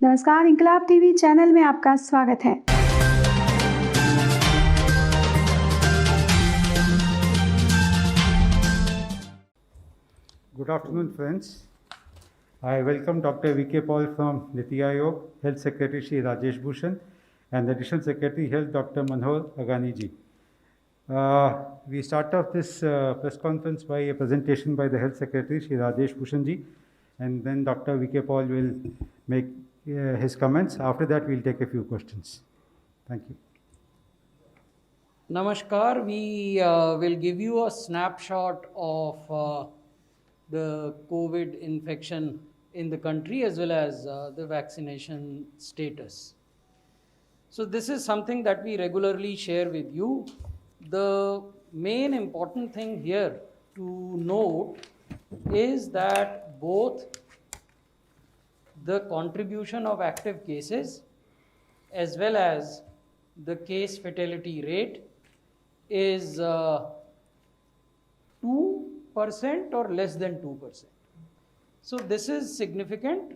नमस्कार, इंकलाब TV channel में आपका स्वागत है। Good afternoon, friends. I welcome Dr. V.K. Paul from Niti Aayog, Health Secretary Shri Rajesh Bhushan, and Additional Secretary Health Dr. Manohar Agani ji. We start off this press conference by a presentation by the Health Secretary Shri Rajesh Bhushan ji, and then Dr. V.K. Paul will make his comments. After that, we'll take a few questions. Thank you. Namaskar. We will give you a snapshot of the COVID infection in the country as well as the vaccination status. So this is something that we regularly share with you. The main important thing here to note is that both the contribution of active cases as well as the case fatality rate is 2% or less than 2%. So this is significant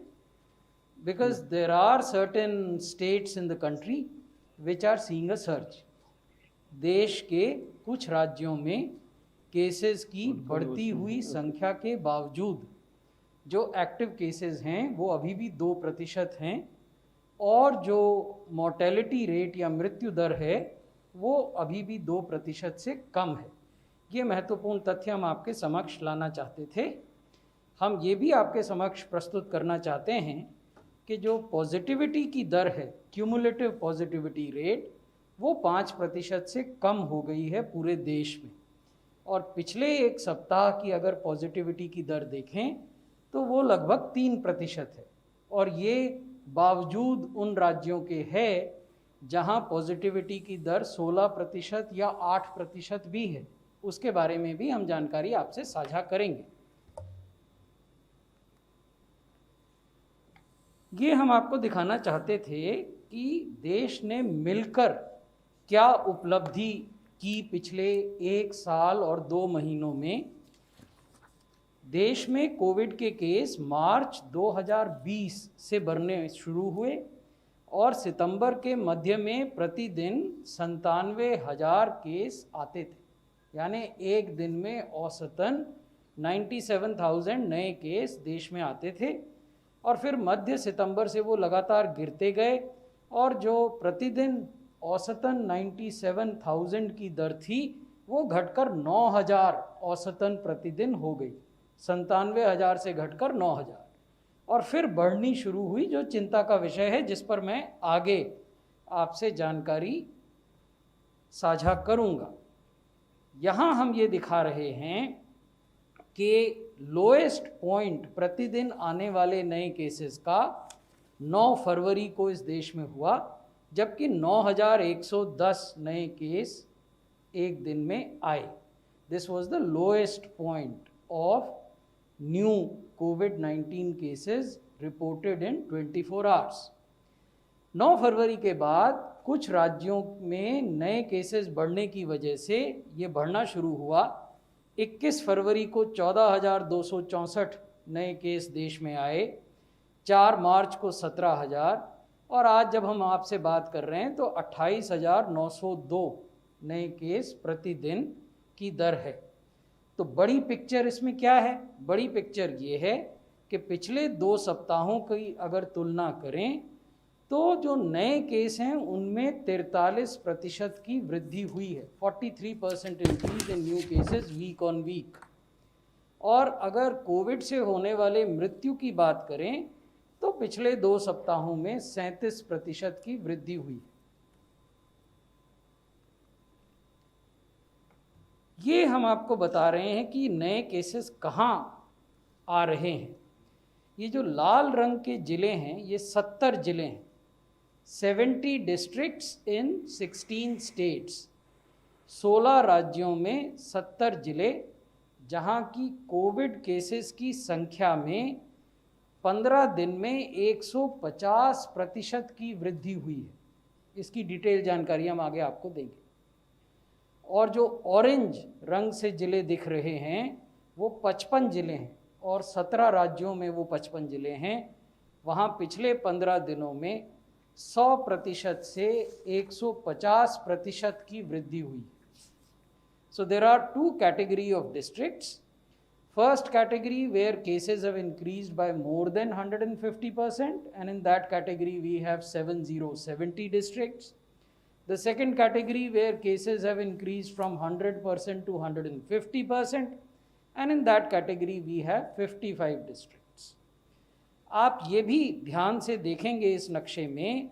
because there are certain states in the country which are seeing a surge. देश के कुछ राज्यों में cases की बढ़ती हुई संख्या के बावजूद जो एक्टिव केसेस हैं वो अभी भी 2% हैं और जो मोर्टेलिटी रेट या मृत्यु दर है वो अभी भी 2% से कम है। ये महत्वपूर्ण तथ्य हम आपके समक्ष लाना चाहते थे। हम ये भी आपके समक्ष प्रस्तुत करना चाहते हैं कि जो पॉजिटिविटी की दर है, क्यूमुलेटिव पॉजिटिविटी रेट, वो 5% से कम हो गई है पूरे देश में। और पिछले एक सप्ताह की अगर पॉजिटिविटी की दर देखें तो वो लगभग 3% है और ये बावजूद उन राज्यों के है जहां पॉजिटिविटी की दर 16% या 8% भी है। उसके बारे में भी हम जानकारी आपसे साझा करेंगे। ये हम आपको दिखाना चाहते थे कि देश ने मिलकर क्या उपलब्धि की पिछले 1 साल और 2 महीनों में। देश में कोविड के केस मार्च 2020 से बढ़ने शुरू हुए और सितंबर के मध्य में प्रतिदिन 97,000 केस आते थे, यानी एक दिन में औसतन 97,000 नए केस देश में आते थे। और फिर मध्य सितंबर से वो लगातार गिरते गए और जो प्रतिदिन औसतन 97,000 की दर थी वो घटकर 9,000 औसतन प्रतिदिन हो गई। 97,000 से घटकर 9,000 और फिर बढ़नी शुरू हुई, जो चिंता का विषय है जिस पर मैं आगे आपसे जानकारी साझा करूंगा। यहाँ हम ये दिखा रहे हैं कि लोएस्ट पॉइंट प्रतिदिन आने वाले नए केसेस का 9 फरवरी को इस देश में हुआ, जबकि 9,110 नए केस एक दिन में आए। This was the lowest point of new covid cases reported in 24 hours. 9 फरवरी के बाद कुछ राज्यों में नए केसेस बढ़ने की वजह से ये बढ़ना शुरू हुआ। 21 फरवरी को 14,264 नए केस देश में आए, 4 मार्च को 17,000 और आज जब हम आपसे बात कर रहे हैं तो 28,902 नए केस प्रतिदिन की दर है। तो बड़ी पिक्चर इसमें क्या है? बड़ी पिक्चर ये है कि पिछले 2 सप्ताहों की अगर तुलना करें तो जो नए केस हैं उनमें 43% की वृद्धि हुई है। 43% increase in new cases week on week. और अगर कोविड से होने वाले मृत्यु की बात करें तो पिछले 2 सप्ताहों में 37% की वृद्धि हुई। ये हम आपको बता रहे हैं कि नए केसेस कहाँ आ रहे हैं। ये जो लाल रंग के ज़िले हैं ये 70 ज़िले हैं, 70 डिस्ट्रिक्ट्स इन 16 स्टेट्स, 16 राज्यों में 70 ज़िले, जहाँ की कोविड केसेस की संख्या में 15 दिन में 150% की वृद्धि हुई है। इसकी डिटेल जानकारी हम आगे आपको देंगे। और जो ऑरेंज रंग से ज़िले दिख रहे हैं वो 55 ज़िले हैं और 17 राज्यों में वो 55 ज़िले हैं। वहाँ पिछले 15 दिनों में 100% से 150% की वृद्धि हुई। So there are two category of districts. First category where cases have increased by more than 150%, and in that category we have 7070 districts. The second category where cases have increased from 100% to 150%, and in that category we have 55 districts. आप ये भी ध्यान से देखेंगे इस नक्शे में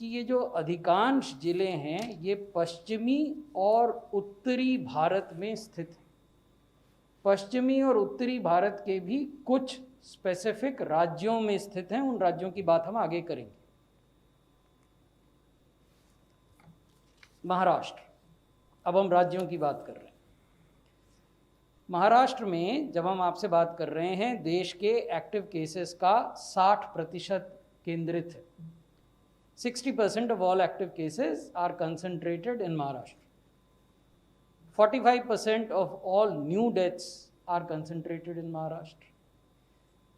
कि ये जो अधिकांश जिले हैं ये पश्चिमी और उत्तरी भारत में स्थित हैं। पश्चिमी और उत्तरी भारत के भी कुछ स्पेसिफिक राज्यों में स्थित हैं, उन राज्यों की बात हम आगे करेंगे। महाराष्ट्र, अब हम राज्यों की बात कर रहे हैं। महाराष्ट्र में जब हम आपसे बात कर रहे हैं, देश के एक्टिव केसेस का 60% केंद्रित है। 60% of all active cases are concentrated in Maharashtra. 45% of all new deaths are concentrated in Maharashtra.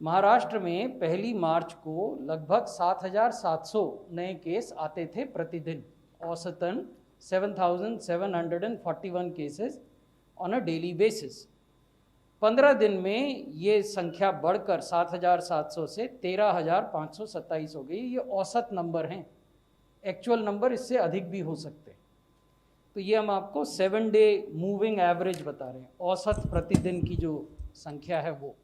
Maharashtra में 1 मार्च को लगभग 7,700 नए केस आते थे प्रतिदिन, औसतन 7,741 cases on a daily basis. 15 दिन में ये संख्या बढ़कर 7,700 से 13,527 हो गई। ये औसत नंबर हैं, एक्चुअल नंबर इससे अधिक भी हो सकते हैं। तो ये हम आपको 7 डे मूविंग एवरेज बता रहे हैं, औसत प्रतिदिन की जो संख्या है वो।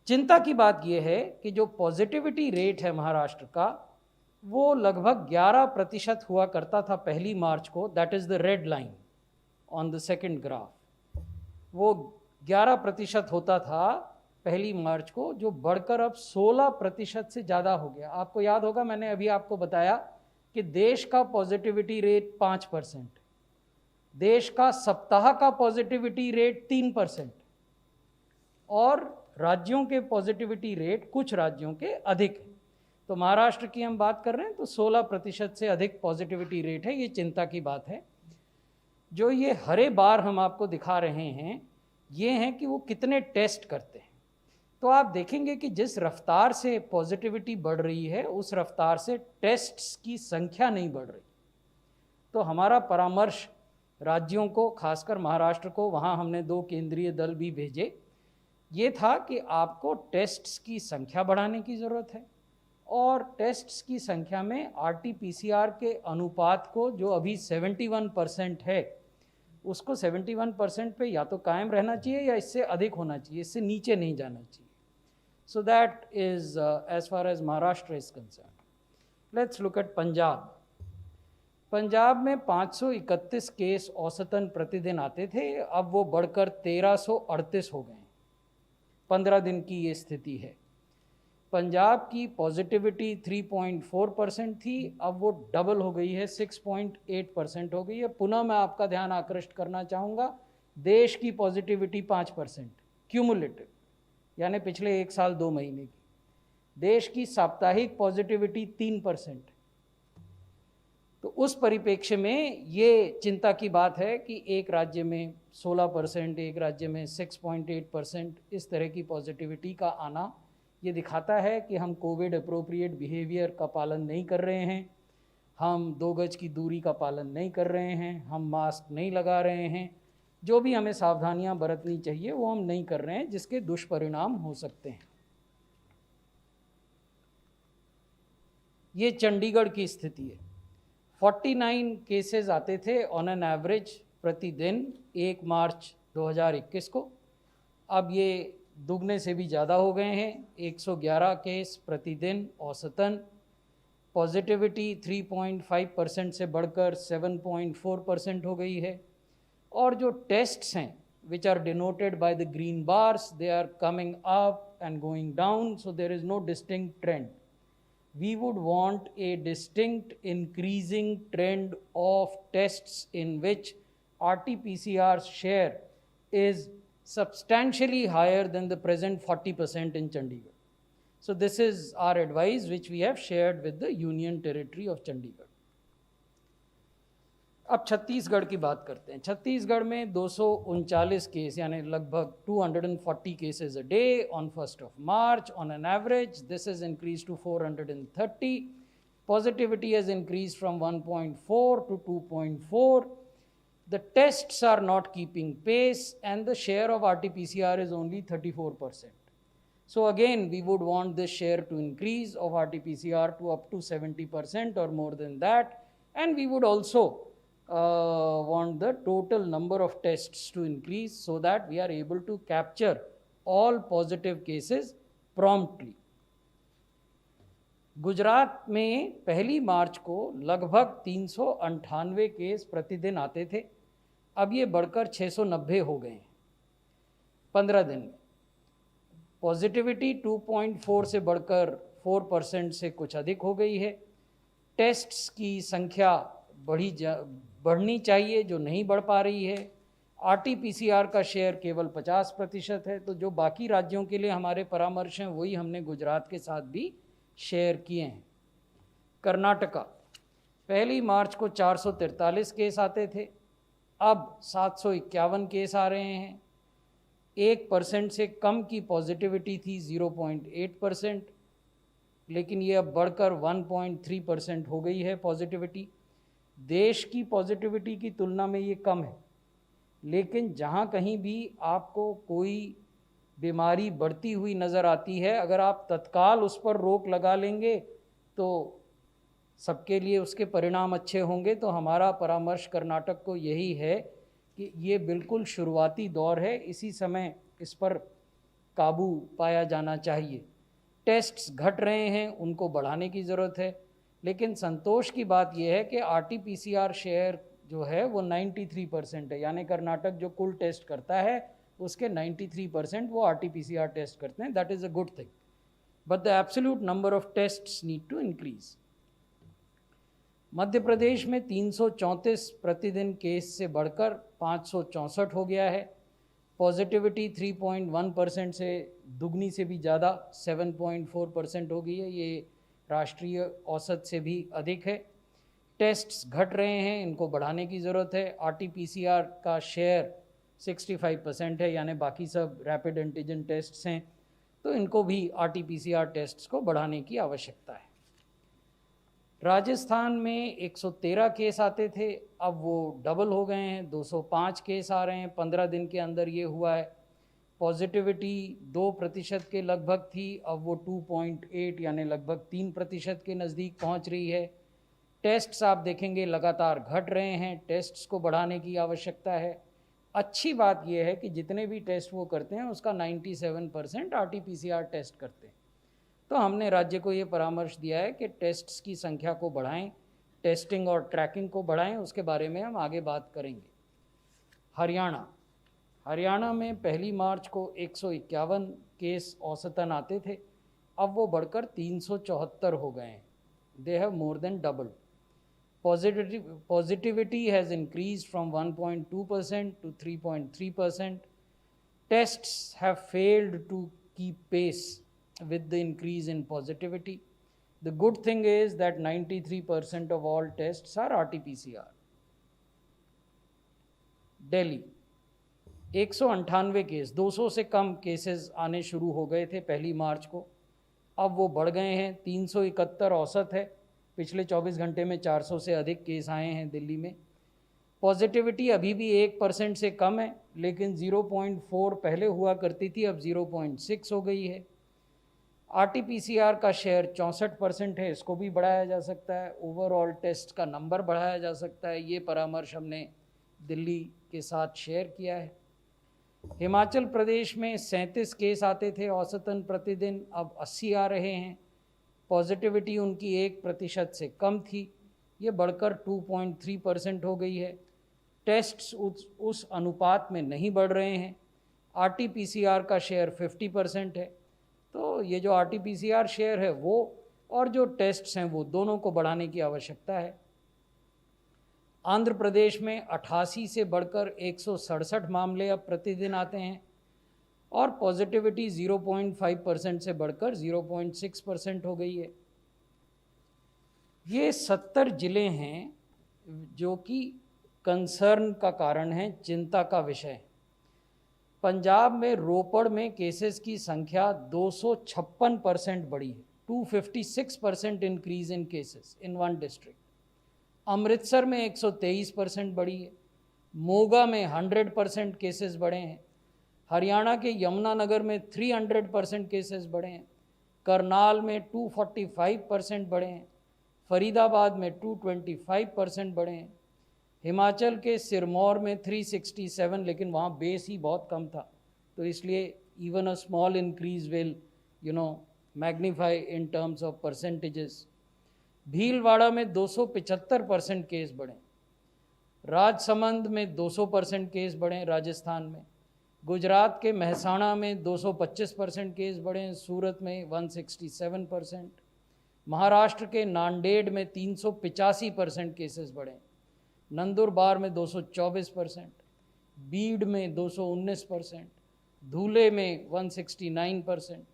चिंता की बात ये है कि जो पॉजिटिविटी रेट है महाराष्ट्र का, वो लगभग 11% हुआ करता था 1 मार्च को। That is the red line on the second graph. वो 11% होता था 1 मार्च को, जो बढ़कर अब 16% से ज़्यादा हो गया। आपको याद होगा, मैंने अभी आपको बताया कि देश का पॉजिटिविटी रेट 5%, देश का सप्ताह का पॉजिटिविटी रेट 3%, और राज्यों के पॉजिटिविटी रेट कुछ राज्यों के अधिक है। तो महाराष्ट्र की हम बात कर रहे हैं तो 16% से अधिक पॉजिटिविटी रेट है। ये चिंता की बात है। जो ये हरे बार हम आपको दिखा रहे हैं, ये हैं कि वो कितने टेस्ट करते हैं। तो आप देखेंगे कि जिस रफ्तार से पॉजिटिविटी बढ़ रही है, उस रफ्तार से टेस्ट्स की संख्या नहीं बढ़ रही। तो हमारा परामर्श राज्यों को, खासकर महाराष्ट्र को, वहाँ हमने 2 केंद्रीय दल भी भेजे, ये था कि आपको टेस्ट्स की संख्या बढ़ाने की ज़रूरत है, और टेस्ट्स की संख्या में RT-PCR के अनुपात को, जो अभी 71% है, उसको 71% पे या तो कायम रहना चाहिए या इससे अधिक होना चाहिए, इससे नीचे नहीं जाना चाहिए। So that is as far as Maharashtra is concern. Let's look at Punjab. Punjab में 531 केस औसतन प्रतिदिन आते थे, अब वो बढ़कर 1338 हो गए। 15 दिन की ये स्थिति है। पंजाब की पॉजिटिविटी 3.4% थी, अब वो डबल हो गई है, 6.8% हो गई है। पुनः मैं आपका ध्यान आकृष्ट करना चाहूँगा, देश की पॉजिटिविटी 5% क्यूमुलेटिव, यानी पिछले 1 साल 2 महीने की। देश की साप्ताहिक पॉजिटिविटी 3%। तो उस परिप्रेक्ष्य में ये चिंता की बात है कि एक राज्य में 16%, एक राज्य में 6.8%, इस तरह की पॉजिटिविटी का आना, ये दिखाता है कि हम कोविड अप्रोप्रिएट बिहेवियर का पालन नहीं कर रहे हैं, हम 2 गज की दूरी का पालन नहीं कर रहे हैं, हम मास्क नहीं लगा रहे हैं, जो भी हमें सावधानियां बरतनी चाहिए वो हम नहीं कर रहे हैं, जिसके दुष्परिणाम हो सकते हैं। ये चंडीगढ़ की स्थिति है। 49 केसेस आते थे ऑन एन एवरेज प्रतिदिन 1 मार्च 2021 को, अब ये दुगने से भी ज़्यादा हो गए हैं, 111 केस प्रतिदिन औसतन। पॉजिटिविटी 3.5% से बढ़कर 7.4% हो गई है, और जो टेस्ट्स हैं which are denoted by the green bars, they are coming up and going down, so there is no distinct trend. We would want a distinct increasing trend of tests in which RT-PCR's share is substantially higher than the present 40% in Chandigarh. So this is our advice which we have shared with the Union Territory of Chandigarh. अब छत्तीसगढ़ की बात करते हैं। छत्तीसगढ़ में 239 case यानी लगभग 240 cases a day on 1st of March on an average. This has increased to 430. Positivity has increased from 1.4 to 2.4. The tests are not keeping pace and the share of RT-PCR is only 34%. So again, we would want this share to increase of RT-PCR to up to 70% or more than that. And we would also want the total number of tests to increase so that we are able to capture all positive cases promptly. Gujarat में 1 मार्च को लगभग 398 case प्रतिदिन आते थे, अब ये बढ़कर 690 हो गए हैं 15 दिन में। पॉजिटिविटी 2.4 से बढ़कर 4% से कुछ अधिक हो गई है। टेस्ट्स की संख्या बढ़नी चाहिए जो नहीं बढ़ पा रही है। RT-PCR का शेयर केवल 50% है, तो जो बाकी राज्यों के लिए हमारे परामर्श हैं वही हमने गुजरात के साथ भी शेयर किए हैं। कर्नाटका 1 मार्च को 443 केस आते थे, अब 751 केस आ रहे हैं। 1% से कम की पॉजिटिविटी थी 0.8%, लेकिन ये अब बढ़कर 1.3% हो गई है पॉजिटिविटी। देश की पॉजिटिविटी की तुलना में ये कम है, लेकिन जहाँ कहीं भी आपको कोई बीमारी बढ़ती हुई नज़र आती है, अगर आप तत्काल उस पर रोक लगा लेंगे तो सबके लिए उसके परिणाम अच्छे होंगे। तो हमारा परामर्श कर्नाटक को यही है कि ये बिल्कुल शुरुआती दौर है, इसी समय इस पर काबू पाया जाना चाहिए। टेस्ट्स घट रहे हैं, उनको बढ़ाने की ज़रूरत है, लेकिन संतोष की बात यह है कि RT-PCR शेयर जो है वो 93% है, यानी कर्नाटक जो कुल टेस्ट करता है उसके 93% वो RT-PCR टेस्ट करते हैं। That is a good thing, but the absolute number of tests need to increase. Madhya Pradesh में 334 प्रतिदिन केस से बढ़कर 564 हो गया है। पॉजिटिविटी 3.1% से दुगनी से भी ज़्यादा 7.4% हो गई है, ये राष्ट्रीय औसत से भी अधिक है। टेस्ट्स घट रहे हैं, इनको बढ़ाने की ज़रूरत है। RT-PCR का शेयर 65% है, यानी बाकी सब रैपिड एंटीजन टेस्ट्स हैं, तो इनको भी RT-PCR टेस्ट्स को बढ़ाने की आवश्यकता है। राजस्थान में 113 केस आते थे, अब वो डबल हो गए हैं, 205 केस आ रहे हैं 15 दिन के अंदर ये हुआ है। पॉजिटिविटी 2% के लगभग थी, अब वो 2.8 यानी लगभग 3% के नज़दीक पहुंच रही है। टेस्ट्स आप देखेंगे लगातार घट रहे हैं, टेस्ट्स को बढ़ाने की आवश्यकता है। अच्छी बात यह है कि जितने भी टेस्ट वो करते हैं उसका 97% RT-PCR टेस्ट करते हैं। तो हमने राज्य को ये परामर्श दिया है कि टेस्ट्स की संख्या को बढ़ाएं, टेस्टिंग और ट्रैकिंग को बढ़ाएं, उसके बारे में हम आगे बात करेंगे। हरियाणा में 1 मार्च को 151 केस औसतन आते थे, अब वो बढ़कर 374 हो गए हैं। They have more than double. Positivity has increased from 1.2% to 3.3%. Tests have failed to keep pace with the increase in positivity. The good thing is that 93% of all tests are RT-PCR. Delhi 198 case, 200 से कम cases आने शुरू हो गए थे 1 मार्च को, अब वो बढ़ गए हैं। 371 औसत है, पिछले 24 घंटे में 400 से अधिक केस आए हैं दिल्ली में। पॉजिटिविटी अभी भी 1% से कम है, लेकिन 0.4 पहले हुआ करती थी, अब 0.6 हो गई है। RT-PCR का शेयर 64% है, इसको भी बढ़ाया जा सकता है। ओवरऑल टेस्ट का नंबर बढ़ाया जा सकता है, ये परामर्श हमने दिल्ली के साथ शेयर किया है। हिमाचल प्रदेश में 37 केस आते थे औसतन प्रतिदिन, अब 80 आ रहे हैं। पॉजिटिविटी उनकी 1% से कम थी, ये बढ़कर 2.3% हो गई है। टेस्ट्स उस अनुपात में नहीं बढ़ रहे हैं। RT-PCR का शेयर 50% है, तो ये जो RT-PCR शेयर है वो और जो टेस्ट्स हैं वो दोनों को बढ़ाने की आवश्यकता है। आंध्र प्रदेश में 88 से बढ़कर 167 मामले अब प्रतिदिन आते हैं और पॉजिटिविटी 0.5% से बढ़कर 0.6% हो गई है। ये 70 ज़िले हैं जो कि कंसर्न का कारण है, चिंता का विषय है। पंजाब में रोपड़ में केसेस की संख्या 256% बढ़ी है, 256% increase in cases in one district. Amritsar में 123% बढ़ी है, मोगा में 100% केसेस बढ़े हैं, हरियाणा के यमुनानगर में 300% केसेस बढ़े हैं, करनाल में 245% बढ़े हैं, फरीदाबाद में 225% बढ़े हैं, हिमाचल के सिरमौर में 367, लेकिन वहाँ बेस ही बहुत कम था, तो इसलिए even a small increase will magnify in terms of percentages. Bhilwara में 275% केस बढ़े, राजसमंद में 200% केस बढ़े, राजस्थान में, गुजरात के महसाणा में 225% केस बढ़े, सूरत में 167%, महाराष्ट्र के नांदेड़ में 385% केसेस बढ़े, नंदुरबार में 224%, बीड में 219%, धुले में 169%।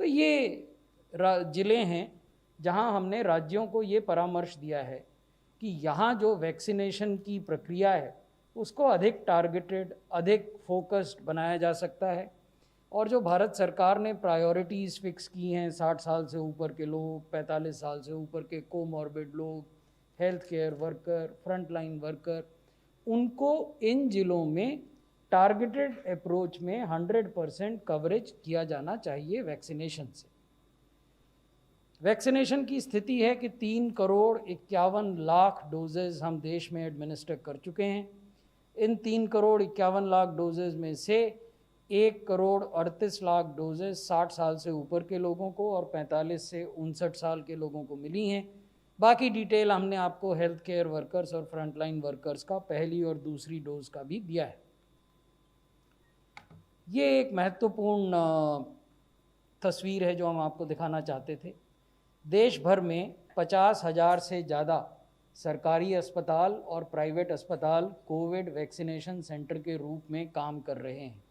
तो ये ज़िले हैं जहां हमने राज्यों को ये परामर्श दिया है कि यहाँ जो वैक्सीनेशन की प्रक्रिया है उसको अधिक टारगेटेड, अधिक फोकस्ड बनाया जा सकता है। और जो भारत सरकार ने प्रायोरिटीज़ फिक्स की हैं, 60 साल से ऊपर के लोग, 45 साल से ऊपर के कोमॉर्बिड लोग, health care worker, frontline worker, उनको इन ज़िलों में टारगेटेड अप्रोच में 100% कवरेज किया जाना चाहिए वैक्सीनेशन से। वैक्सीनेशन की स्थिति है कि 3,51,00,000 डोजेज़ हम देश में एडमिनिस्टर कर चुके हैं। इन 3,51,00,000 डोजेज़ में से 1,38,00,000 डोजेज़ 60 साल से ऊपर के लोगों को और 45 से 59 साल के लोगों को मिली हैं। बाकी डिटेल हमने आपको हेल्थ केयर वर्कर्स और फ्रंटलाइन वर्कर्स का पहली और दूसरी डोज का भी दिया है। ये एक महत्वपूर्ण तस्वीर है जो हम आपको दिखाना चाहते थे। देश भर में 50,000 से ज़्यादा सरकारी अस्पताल और प्राइवेट अस्पताल कोविड वैक्सीनेशन सेंटर के रूप में काम कर रहे हैं।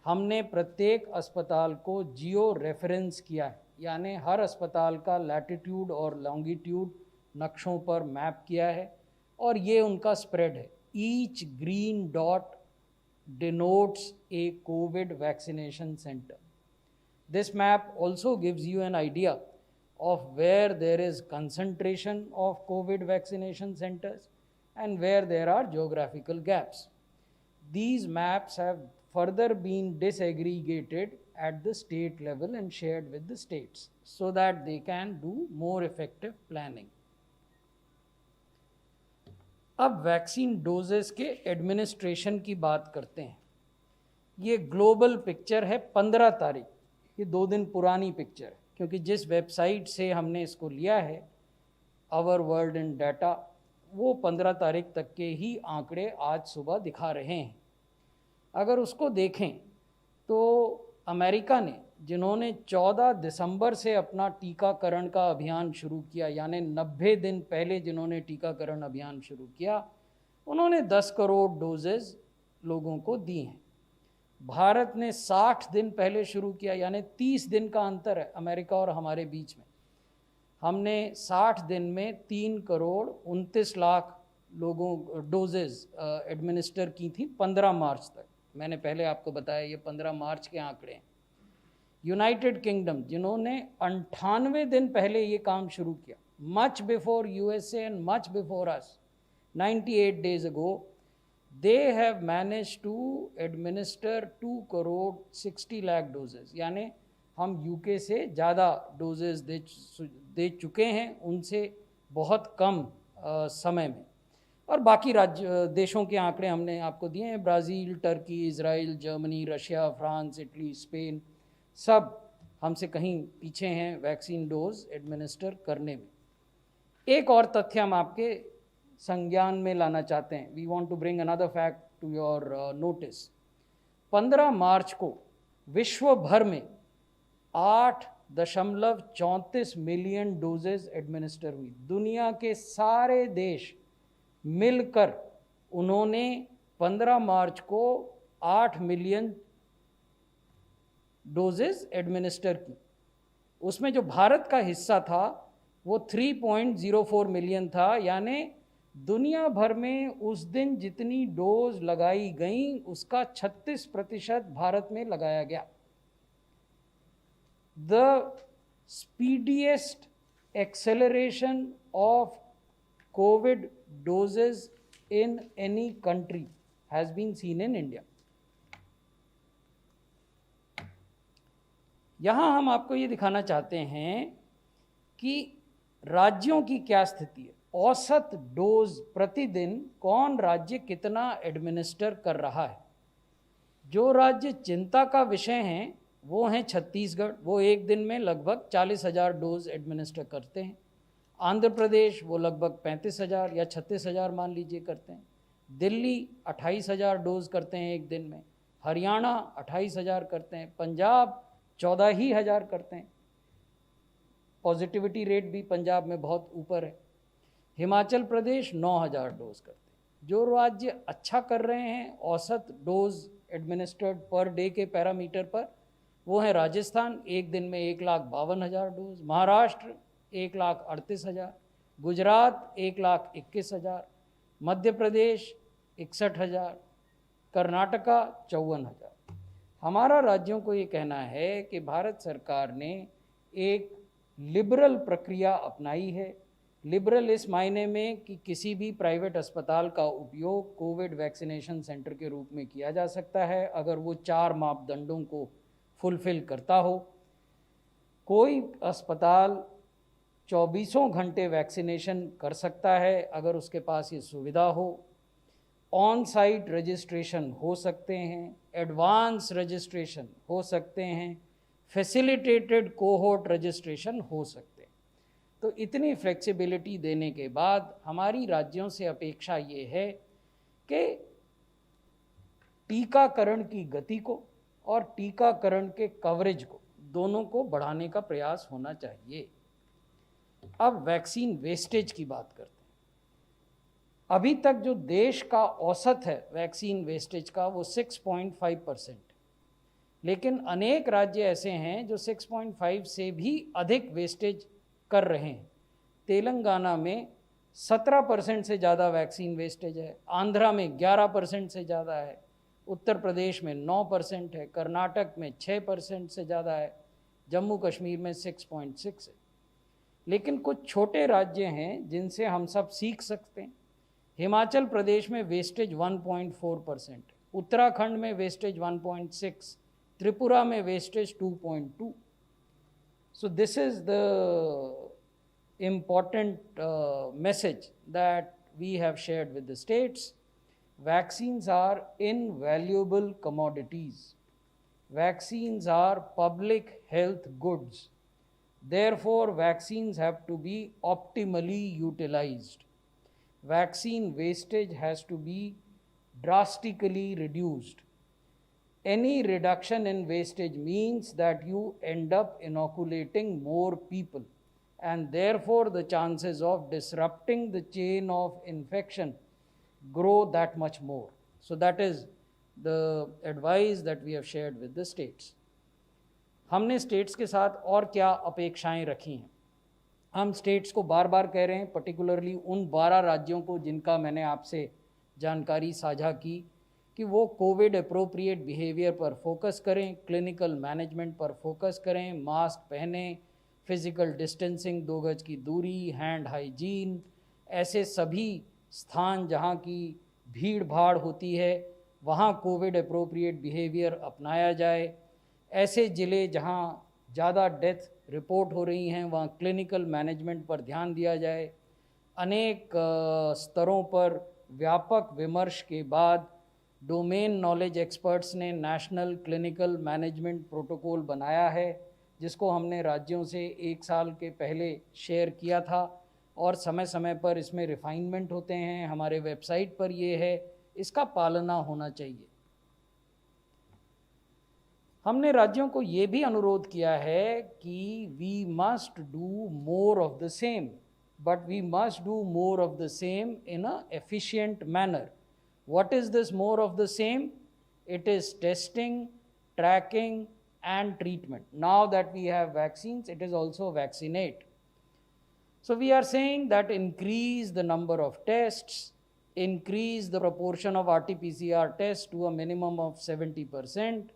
हमने प्रत्येक अस्पताल को जियो रेफरेंस किया है, यानी हर अस्पताल का लैटिट्यूड और लॉन्गिट्यूड नक्शों पर मैप किया है और ये उनका स्प्रेड है। Each green dot denotes a COVID vaccination center. This map also gives you an idea of where there is concentration of COVID vaccination centers and where there are geographical gaps. These maps have further been disaggregated at the state level and shared with the states so that they can do more effective planning. अब vaccine doses के administration की बात करते हैं। ये global picture है 15 तारीख, ये 2 दिन पुरानी पिक्चर है, क्योंकि जिस वेबसाइट से हमने इसको लिया है आवर वर्ल्ड इन डाटा, वो 15 तारीख तक के ही आंकड़े आज सुबह दिखा रहे हैं। अगर उसको देखें तो अमेरिका ने, जिन्होंने 14 दिसंबर से अपना टीकाकरण का अभियान शुरू किया, यानी 90 दिन पहले जिन्होंने टीकाकरण अभियान शुरू किया, उन्होंने 10 करोड़ डोजेज़ लोगों को दी हैं। भारत ने 60 दिन पहले शुरू किया, यानी 30 दिन का अंतर है अमेरिका और हमारे बीच में। हमने 60 दिन में 3,29,00,000 लोगों डोजेज़ एडमिनिस्टर की थी 15 मार्च तक। मैंने पहले आपको बताया ये 15 मार्च के आंकड़े हैं। यूनाइटेड किंगडम, जिन्होंने 98 दिन पहले ये काम शुरू किया, much before USA and much before us, 98 days ago, they have managed to administer 2,60,00,000 doses, यानी हम यूके से ज़्यादा डोजेज़ दे चुके हैं उनसे बहुत कम समय में। और बाकी राज्य देशों के आंकड़े हमने आपको दिए हैं। Brazil, Turkey, Israel, Germany, Russia, France, Italy, Spain, सब हमसे कहीं पीछे हैं वैक्सीन डोज एडमिनिस्टर करने में। एक और तथ्य हम आपके संज्ञान में लाना चाहते हैं। We want to bring another fact to your notice. 15 मार्च को विश्व भर में 8.34 मिलियन डोजेज एडमिनिस्टर हुई। दुनिया के सारे देश मिलकर उन्होंने 15 मार्च को 8 मिलियन डोजेज एडमिनिस्टर की। उसमें जो भारत का हिस्सा था वो 3.04 मिलियन था, यानी दुनिया भर में उस दिन जितनी डोज लगाई गई उसका 36% भारत में लगाया गया। The speediest acceleration of Covid doses in any country has been seen in India. यहां हम आपको ये दिखाना चाहते हैं कि राज्यों की क्या स्थिति है। औसत डोज प्रतिदिन कौन राज्य कितना एडमिनिस्टर कर रहा है। जो राज्य चिंता का विषय हैं वो हैं छत्तीसगढ़, वो एक दिन में लगभग 40,000 डोज एडमिनिस्टर करते हैं। आंध्र प्रदेश वो लगभग 35,000 या 36,000 मान लीजिए करते हैं। दिल्ली 28,000 डोज करते हैं एक दिन में। हरियाणा 28,000 करते हैं। पंजाब 14,000 करते हैं। पॉजिटिविटी रेट भी पंजाब में बहुत ऊपर है। हिमाचल प्रदेश 9,000 डोज करते हैं। जो राज्य अच्छा कर रहे हैं औसत डोज एडमिनिस्टर्ड पर डे के पैरामीटर पर, वो है राजस्थान, एक दिन में 1,52,000 डोज। महाराष्ट्र 1,38,000, गुजरात 1,21,000, मध्य प्रदेश 61,000, कर्नाटका 54,000। हमारा राज्यों को ये कहना है कि भारत सरकार ने एक लिबरल प्रक्रिया अपनाई है। लिबरल इस मायने में कि किसी भी प्राइवेट अस्पताल का उपयोग कोविड वैक्सीनेशन सेंटर के रूप में किया जा सकता है अगर वो 4 मापदंडों को फुलफिल करता हो। कोई अस्पताल 24 घंटे वैक्सीनेशन कर सकता है अगर उसके पास ये सुविधा हो। ऑन साइट रजिस्ट्रेशन हो सकते हैं, एडवांस रजिस्ट्रेशन हो सकते हैं, फैसिलिटेटेड कोहोर्ट रजिस्ट्रेशन हो सकते हैं। तो इतनी फ्लेक्सिबिलिटी देने के बाद हमारी राज्यों से अपेक्षा ये है कि टीकाकरण की गति को और टीकाकरण के कवरेज को दोनों को बढ़ाने का प्रयास होना चाहिए। अब वैक्सीन वेस्टेज की बात करते हैं। अभी तक जो देश का औसत है वैक्सीन वेस्टेज का वो 6.5%, लेकिन अनेक राज्य ऐसे हैं जो 6.5 से भी अधिक वेस्टेज कर रहे हैं। तेलंगाना में 17% से ज़्यादा वैक्सीन वेस्टेज है, आंध्रा में 11% से ज़्यादा है, उत्तर प्रदेश में 9% है, कर्नाटक में 6% से ज़्यादा है, जम्मू कश्मीर में 6.6 है। लेकिन कुछ छोटे राज्य हैं जिनसे हम सब सीख सकते हैं। हिमाचल प्रदेश में वेस्टेज 1.4%, उत्तराखंड में वेस्टेज 1.6, त्रिपुरा में wastage 2.2। So this is the important message that we have shared with the states. Vaccines are invaluable commodities. Vaccines are public health goods. Therefore, vaccines have to be optimally utilized. Vaccine wastage has to be drastically reduced. Any reduction in wastage means that you end up inoculating more people, and therefore the chances of disrupting the chain of infection grow that much more. So that is the advice that we have shared with the states. हमने states के साथ और क्या अपेक्षाएं रखी हैं। हम states को बार बार कह रहे हैं, पर्टिकुलरली उन 12 राज्यों को जिनका मैंने आपसे जानकारी साझा की, कि वो कोविड अप्रोप्रिएट बिहेवियर पर फोकस करें, क्लिनिकल मैनेजमेंट पर फोकस करें, मास्क पहने, फिजिकल डिस्टेंसिंग, 2 गज की दूरी, हैंड हाइजीन, ऐसे सभी स्थान जहाँ की भीड़ भाड़ होती है वहाँ कोविड अप्रोप्रिएट बिहेवियर अपनाया जाए। ऐसे ज़िले जहाँ ज़्यादा डेथ रिपोर्ट हो रही हैं वहाँ क्लिनिकल मैनेजमेंट पर ध्यान दिया जाए। अनेक स्तरों पर व्यापक विमर्श के बाद डोमेन नॉलेज एक्सपर्ट्स ने नेशनल क्लिनिकल मैनेजमेंट प्रोटोकॉल बनाया है, जिसको हमने राज्यों से 1 साल के पहले शेयर किया था और समय समय पर इसमें रिफाइनमेंट होते हैं। हमारे वेबसाइट पर ये है, इसका पालना होना चाहिए। हमने राज्यों को ये भी अनुरोध किया है कि we must do more of the same, but we must do more of the same in a efficient manner. What is this more of the same? It is testing, tracking and treatment. Now that we have vaccines, it is also vaccinate. So we are saying that increase the number of tests, increase the proportion of RT-PCR tests to a minimum of 70%,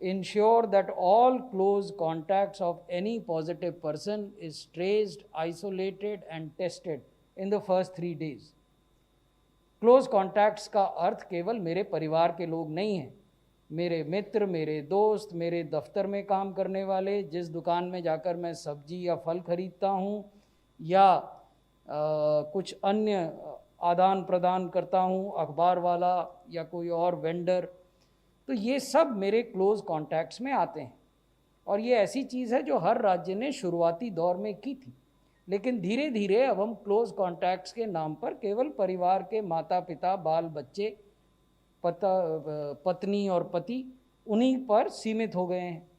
ensure that all close contacts of any positive person is traced, isolated and tested in the first 3 days. Close contacts का अर्थ केवल मेरे परिवार के लोग नहीं हैं, मेरे मित्र, मेरे दोस्त, मेरे दफ्तर में काम करने वाले, जिस दुकान में जाकर मैं सब्जी या फल खरीदता हूँ या कुछ अन्य आदान प्रदान करता हूँ, अखबार वाला या कोई और वेंडर, तो ये सब मेरे क्लोज कॉन्टैक्ट्स में आते हैं। और ये ऐसी चीज़ है जो हर राज्य ने शुरुआती दौर में की थी, लेकिन धीरे धीरे अब हम क्लोज कॉन्टैक्ट्स के नाम पर केवल परिवार के माता पिता, बाल बच्चे, पत्नी और पति, उन्हीं पर सीमित हो गए हैं।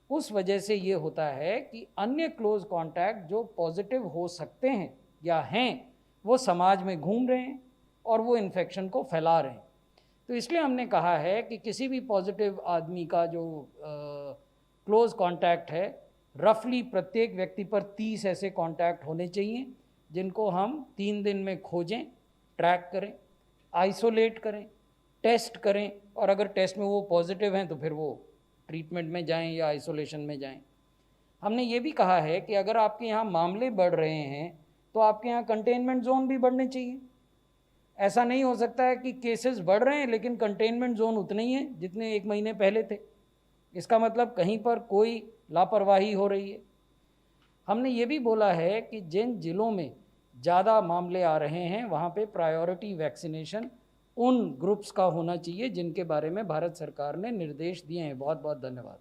उस वजह से ये होता है कि अन्य क्लोज कॉन्टैक्ट जो पॉजिटिव हो सकते हैं या हैं, वो समाज में घूम रहे हैं और वो इन्फेक्शन को फैला रहे हैं। तो इसलिए हमने कहा है कि किसी भी पॉजिटिव आदमी का जो क्लोज कॉन्टैक्ट है, रफली प्रत्येक व्यक्ति पर 30 ऐसे कॉन्टैक्ट होने चाहिए जिनको हम 3 दिन में खोजें, ट्रैक करें, आइसोलेट करें, टेस्ट करें, और अगर टेस्ट में वो पॉजिटिव हैं तो फिर वो ट्रीटमेंट में जाएं या आइसोलेशन में जाएं। हमने ये भी कहा है कि अगर आपके यहाँ मामले बढ़ रहे हैं तो आपके यहाँ कंटेनमेंट जोन भी बढ़ने चाहिए। ऐसा नहीं हो सकता है कि केसेस बढ़ रहे हैं लेकिन कंटेनमेंट जोन उतने ही हैं जितने 1 महीने पहले थे। इसका मतलब कहीं पर कोई लापरवाही हो रही है। हमने ये भी बोला है कि जिन जिलों में ज़्यादा मामले आ रहे हैं वहाँ पे प्रायोरिटी वैक्सीनेशन उन ग्रुप्स का होना चाहिए जिनके बारे में भारत सरकार ने निर्देश दिए हैं। बहुत बहुत धन्यवाद।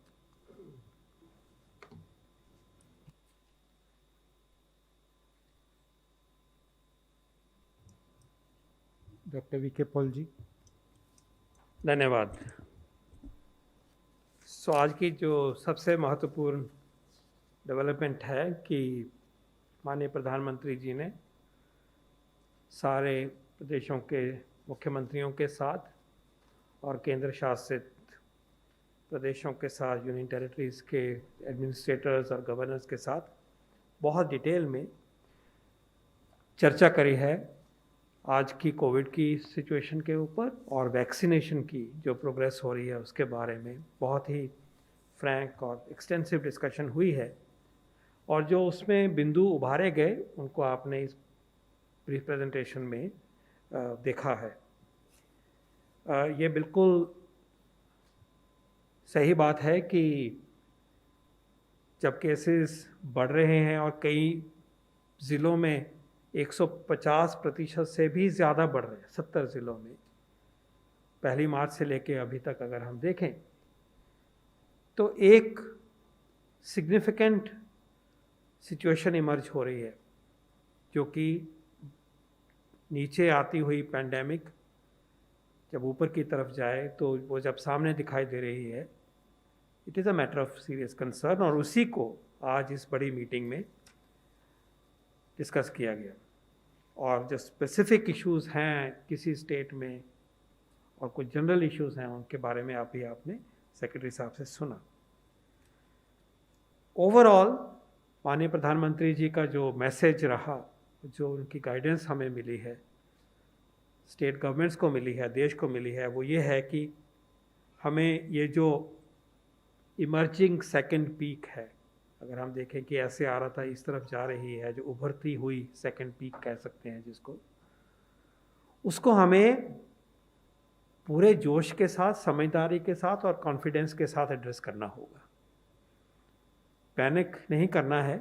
डॉक्टर वीके पॉल जी। धन्यवाद। सो आज की जो सबसे महत्वपूर्ण डेवलपमेंट है कि माननीय प्रधानमंत्री जी ने सारे प्रदेशों के मुख्यमंत्रियों के साथ और केंद्र शासित प्रदेशों के साथ, यूनियन टेरिटरीज़ के एडमिनिस्ट्रेटर्स और गवर्नर्स के साथ बहुत डिटेल में चर्चा करी है आज की कोविड की सिचुएशन के ऊपर और वैक्सीनेशन की जो प्रोग्रेस हो रही है उसके बारे में बहुत ही फ्रैंक और एक्सटेंसिव डिस्कशन हुई है। और जो उसमें बिंदु उभारे गए उनको आपने इस ब्रीफ प्रेजेंटेशन में देखा है। ये बिल्कुल सही बात है कि जब केसेस बढ़ रहे हैं और कई ज़िलों में 150% से भी ज़्यादा बढ़ रहे हैं, 70 ज़िलों में 1 मार्च से लेके अभी तक अगर हम देखें तो एक सिग्निफिकेंट सिचुएशन इमर्ज हो रही है, जो कि नीचे आती हुई पैंडेमिक जब ऊपर की तरफ जाए तो वो जब सामने दिखाई दे रही है, it is a matter of serious concern. और उसी को आज इस बड़ी मीटिंग में डिस्कस किया गया। और जो स्पेसिफिक इश्यूज़ हैं किसी स्टेट में और कुछ जनरल इश्यूज़ हैं उनके बारे में आपने सेक्रेटरी साहब से सुना। ओवरऑल माननीय प्रधानमंत्री जी का जो मैसेज रहा, जो उनकी गाइडेंस हमें मिली है, स्टेट गवर्नमेंट्स को मिली है, देश को मिली है, वो ये है कि हमें ये जो इमर्जिंग सेकंड पीक है, अगर हम देखें कि ऐसे आ रहा था इस तरफ जा रही है, जो उभरती हुई सेकंड पीक कह सकते हैं जिसको, उसको हमें पूरे जोश के साथ, समझदारी के साथ और कॉन्फिडेंस के साथ एड्रेस करना होगा। पैनिक नहीं करना है।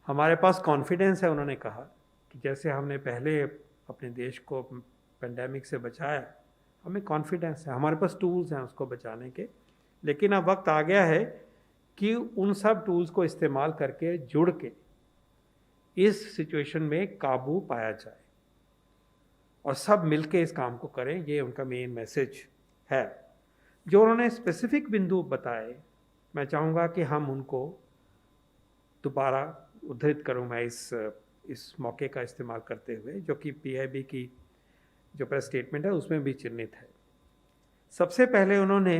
हमारे पास कॉन्फिडेंस है, उन्होंने कहा कि जैसे हमने पहले अपने देश को पेंडेमिक से बचाया, हमें कॉन्फिडेंस है, हमारे पास टूल्स हैं उसको बचाने के। लेकिन अब वक्त आ गया है कि उन सब टूल्स को इस्तेमाल करके जुड़ के इस सिचुएशन में काबू पाया जाए और सब मिलके इस काम को करें। ये उनका मेन मैसेज है। जो उन्होंने स्पेसिफिक बिंदु बताए, मैं चाहूँगा कि हम उनको दोबारा उद्धृत करूँ मैं इस मौके का इस्तेमाल करते हुए, जो कि PIB की जो प्रेस स्टेटमेंट है उसमें भी चिन्हित है। सबसे पहले उन्होंने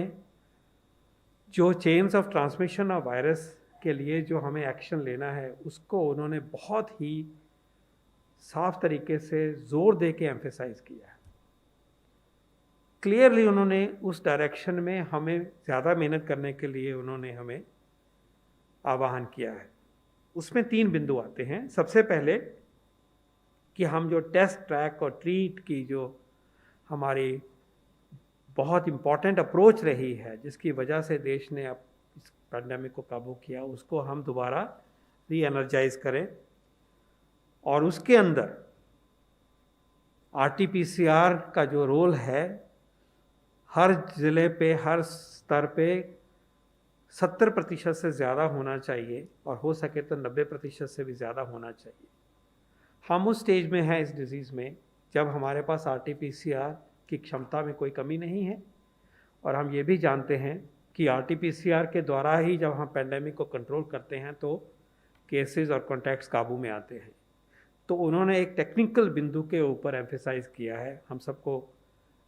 जो chains of transmission of virus के लिए जो हमें एक्शन लेना है उसको उन्होंने बहुत ही साफ तरीके से ज़ोर दे के एम्फेसाइज किया है। क्लियरली उन्होंने उस डायरेक्शन में हमें ज़्यादा मेहनत करने के लिए उन्होंने हमें आह्वान किया है। उसमें 3 बिंदु आते हैं। सबसे पहले कि हम जो टेस्ट, ट्रैक और ट्रीट की जो हमारी बहुत इम्पॉर्टेंट अप्रोच रही है, जिसकी वजह से देश ने अब इस पैंडेमिक को काबू किया, उसको हम दोबारा री एनर्जाइज करें। और उसके अंदर RT-PCR का जो रोल है, हर ज़िले पे, हर स्तर पे 70% से ज़्यादा होना चाहिए और हो सके तो 90% से भी ज़्यादा होना चाहिए। हम उस स्टेज में हैं इस डिज़ीज़ में जब हमारे पास RT-PCR की क्षमता में कोई कमी नहीं है, और हम ये भी जानते हैं कि RT-PCR के द्वारा ही जब हम पैंडेमिक को कंट्रोल करते हैं तो केसेस और कॉन्टैक्ट्स काबू में आते हैं। तो उन्होंने एक टेक्निकल बिंदु के ऊपर एम्फेसाइज किया है, हम सबको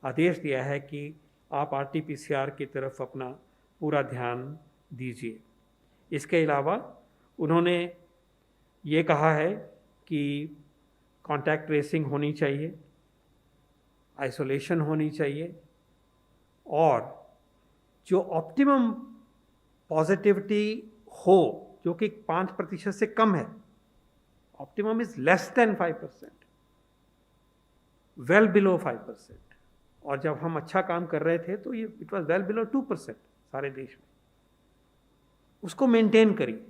आदेश दिया है कि आप RT-PCR की तरफ अपना पूरा ध्यान दीजिए। इसके अलावा उन्होंने ये कहा है कि कॉन्टैक्ट ट्रेसिंग होनी चाहिए, आइसोलेशन होनी चाहिए, और जो ऑप्टिमम पॉजिटिविटी हो, जो कि 5% से कम है, optimum is less than 5%, well below 5%। और जब हम अच्छा काम कर रहे थे तो ये इट वॉज वेल बिलो 2% सारे देश में। उसको मेंटेन करिए।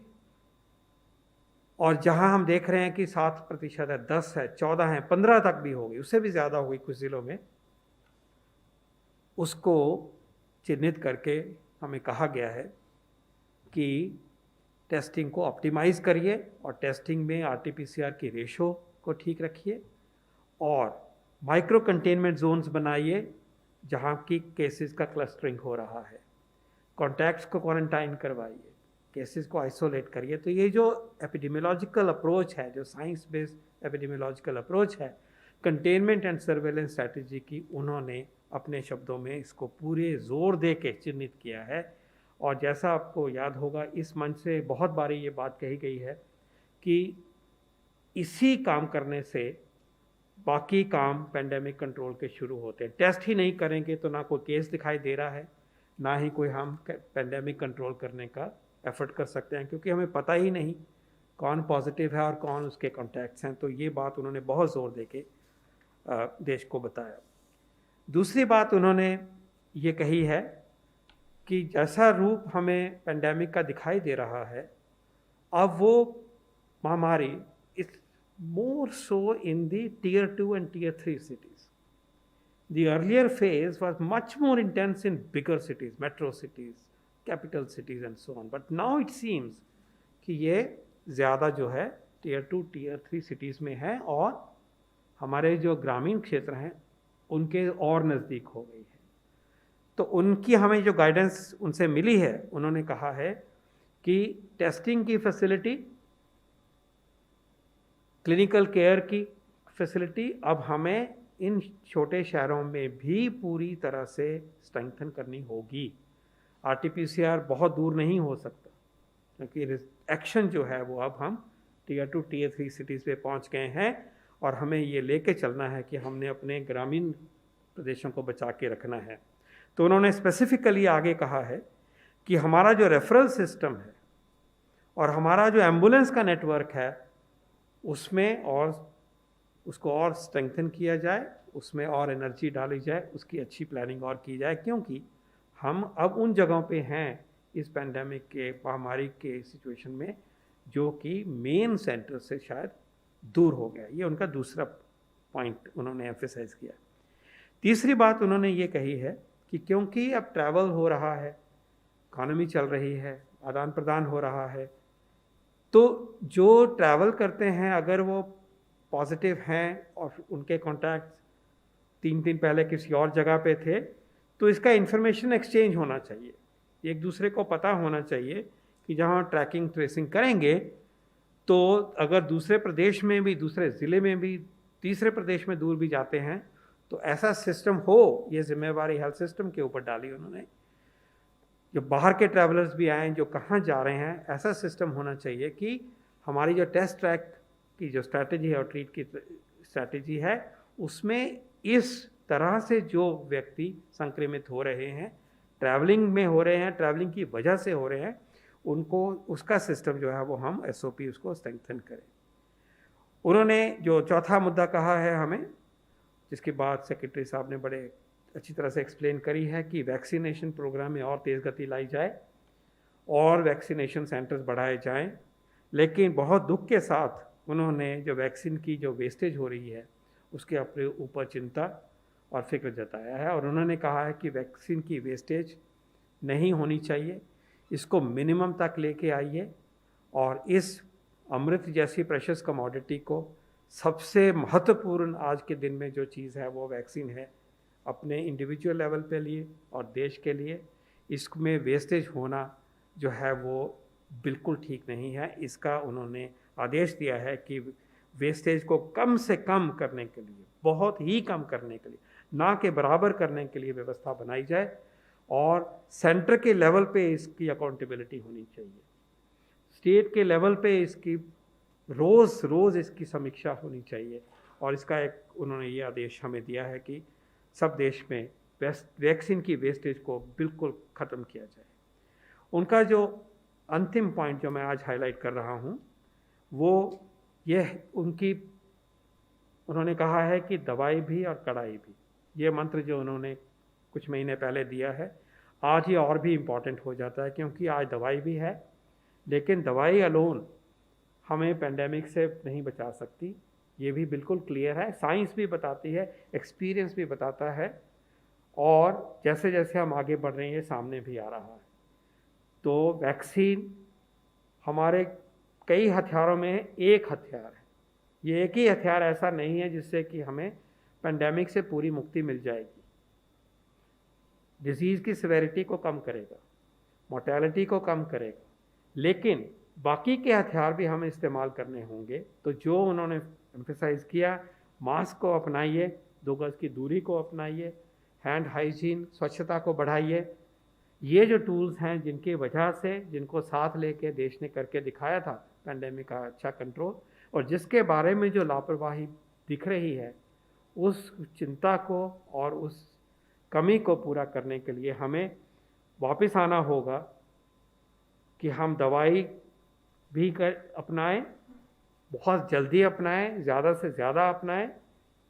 और जहां हम देख रहे हैं कि 7% है, 10 है, 14 है, 15 तक भी हो गई, उससे भी ज़्यादा हो गई कुछ ज़िलों में, उसको चिन्हित करके हमें कहा गया है कि टेस्टिंग को ऑप्टिमाइज़ करिए और टेस्टिंग में RT-PCR की रेशो को ठीक रखिए और माइक्रो कंटेनमेंट जोन्स बनाइए जहाँ की केसेस का क्लस्टरिंग हो रहा है, कॉन्टैक्ट्स को क्वारंटाइन करवाइए, केसेस को आइसोलेट करिए। तो ये जो एपिडेमियोलॉजिकल अप्रोच है, जो साइंस बेस्ड एपिडेमियोलॉजिकल अप्रोच है कंटेनमेंट एंड सर्वेलेंस स्ट्रैटेजी की, उन्होंने अपने शब्दों में इसको पूरे ज़ोर दे के चिन्हित किया है। और जैसा आपको याद होगा, इस मंच से बहुत बारी ये बात कही गई है कि इसी काम करने से बाकी काम पेंडेमिक कंट्रोल के शुरू होते हैं। टेस्ट ही नहीं करेंगे तो ना कोई केस दिखाई दे रहा है, ना ही कोई हम पेंडेमिक कंट्रोल करने का एफर्ट कर सकते हैं, क्योंकि हमें पता ही नहीं कौन पॉजिटिव है और कौन उसके कॉन्टैक्ट्स हैं। तो ये बात उन्होंने बहुत ज़ोर दे के देश को बताया। दूसरी बात उन्होंने ये कही है कि जैसा रूप हमें पेंडेमिक का दिखाई दे रहा है, अब वो महामारी इस more so in the tier 2 and tier 3 cities. The earlier phase was much more intense in bigger cities, metro cities, capital cities and so on. But now it seems कि ये ज़्यादा जो है tier 2, tier 3 cities में है और हमारे जो ग्रामीण क्षेत्र हैं उनके और नज़दीक हो गई है। तो उनकी हमें जो गाइडेंस उनसे मिली है, उन्होंने कहा है कि टेस्टिंग की फैसिलिटी, क्लिनिकल केयर की फैसिलिटी अब हमें इन छोटे शहरों में भी पूरी तरह से स्ट्रेंथन करनी होगी। RT-PCR बहुत दूर नहीं हो सकता, क्योंकि एक्शन जो है वो अब हम tier 2, tier 3 सिटीज़ पे पहुंच गए हैं और हमें ये लेके चलना है कि हमने अपने ग्रामीण प्रदेशों को बचा के रखना है। तो उन्होंने स्पेसिफिकली आगे कहा है कि हमारा जो रेफरल सिस्टम है और हमारा जो एम्बुलेंस का नेटवर्क है, उसमें और उसको और स्ट्रेंथन किया जाए, उसमें और एनर्जी डाली जाए, उसकी अच्छी प्लानिंग और की जाए, क्योंकि हम अब उन जगहों पे हैं इस पैंडेमिक के, महामारी के सिचुएशन में, जो कि मेन सेंटर से शायद दूर हो गया। ये उनका दूसरा पॉइंट उन्होंने एम्फेसाइज किया। तीसरी बात उन्होंने ये कही है कि क्योंकि अब ट्रैवल हो रहा है, इकॉनमी चल रही है, आदान प्रदान हो रहा है, तो जो ट्रैवल करते हैं अगर वो पॉजिटिव हैं और उनके कॉन्टैक्ट 3 दिन पहले किसी और जगह पे थे, तो इसका इन्फॉर्मेशन एक्सचेंज होना चाहिए। एक दूसरे को पता होना चाहिए कि जहाँ ट्रैकिंग ट्रेसिंग करेंगे तो अगर दूसरे प्रदेश में भी, दूसरे ज़िले में भी, तीसरे प्रदेश में दूर भी जाते हैं तो ऐसा सिस्टम हो। ये जिम्मेवारी हेल्थ सिस्टम के ऊपर डाली उन्होंने। जो बाहर के ट्रैवलर्स भी आएँ, जो कहाँ जा रहे हैं, ऐसा सिस्टम होना चाहिए कि हमारी जो टेस्ट ट्रैक की जो स्ट्रैटेजी है और ट्रीट की स्ट्रैटेजी है, उसमें इस तरह से जो व्यक्ति संक्रमित हो रहे हैं, ट्रैवलिंग में हो रहे हैं, ट्रैवलिंग की वजह से हो रहे हैं, उनको उसका सिस्टम जो है वो हम SOP उसको स्ट्रेंथन करें। उन्होंने जो चौथा मुद्दा कहा है हमें, जिसकी बात सेक्रेटरी साहब ने बड़े अच्छी तरह से एक्सप्लेन करी है कि वैक्सीनेशन प्रोग्राम में और तेज़ गति लाई जाए और वैक्सीनेशन सेंटर्स बढ़ाए जाएं। लेकिन बहुत दुख के साथ उन्होंने जो वैक्सीन की जो वेस्टेज हो रही है उसके अपने ऊपर चिंता और फिक्र जताया है, और उन्होंने कहा है कि वैक्सीन की वेस्टेज नहीं होनी चाहिए, इसको मिनिमम तक लेके आइए और इस अमृत जैसी प्रेशियस कमोडिटी को, सबसे महत्वपूर्ण आज के दिन में जो चीज़ है वो वैक्सीन है, अपने इंडिविजुअल लेवल पे लिए और देश के लिए इसमें वेस्टेज होना जो है वो बिल्कुल ठीक नहीं है। इसका उन्होंने आदेश दिया है कि वेस्टेज को कम से कम करने के लिए, बहुत ही कम करने के लिए, ना के बराबर करने के लिए व्यवस्था बनाई जाए और सेंटर के लेवल पे इसकी अकाउंटेबिलिटी होनी चाहिए, स्टेट के लेवल पे इसकी रोज़ इसकी समीक्षा होनी चाहिए। और इसका एक उन्होंने ये आदेश हमें दिया है कि सब देश में वैक्सीन की वेस्टेज को बिल्कुल ख़त्म किया जाए। उनका जो अंतिम पॉइंट जो मैं आज हाईलाइट कर रहा हूँ वो ये उन्होंने कहा है कि दवाई भी और कड़ाई भी, ये मंत्र जो उन्होंने कुछ महीने पहले दिया है, आज ये और भी इम्पॉर्टेंट हो जाता है, क्योंकि आज दवाई भी है, लेकिन दवाई अलोन हमें पेंडेमिक से नहीं बचा सकती, ये भी बिल्कुल क्लियर है। साइंस भी बताती है, एक्सपीरियंस भी बताता है, और जैसे जैसे हम आगे बढ़ रहे हैं ये सामने भी आ रहा है। तो वैक्सीन हमारे कई हथियारों में एक हथियार है, ये एक ही हथियार ऐसा नहीं है जिससे कि हमें पेंडेमिक से पूरी मुक्ति मिल जाएगी। डिजीज़ की सिवेरिटी को कम करेगा, मोर्टेलिटी को कम करेगा, लेकिन बाकी के हथियार भी हमें इस्तेमाल करने होंगे। तो जो उन्होंने एम्फेसाइज़ किया, मास्क को अपनाइए, 2 गज की दूरी को अपनाइए, हैंड हाइजीन, स्वच्छता को बढ़ाइए, ये जो टूल्स हैं जिनकी वजह से, जिनको साथ लेके देश ने करके दिखाया था पेंडेमिक का अच्छा कंट्रोल, और जिसके बारे में जो लापरवाही दिख रही है, उस चिंता को और उस कमी को पूरा करने के लिए हमें वापस आना होगा कि हम दवाई भी अपनाएं, बहुत जल्दी अपनाएं, ज़्यादा से ज़्यादा अपनाएं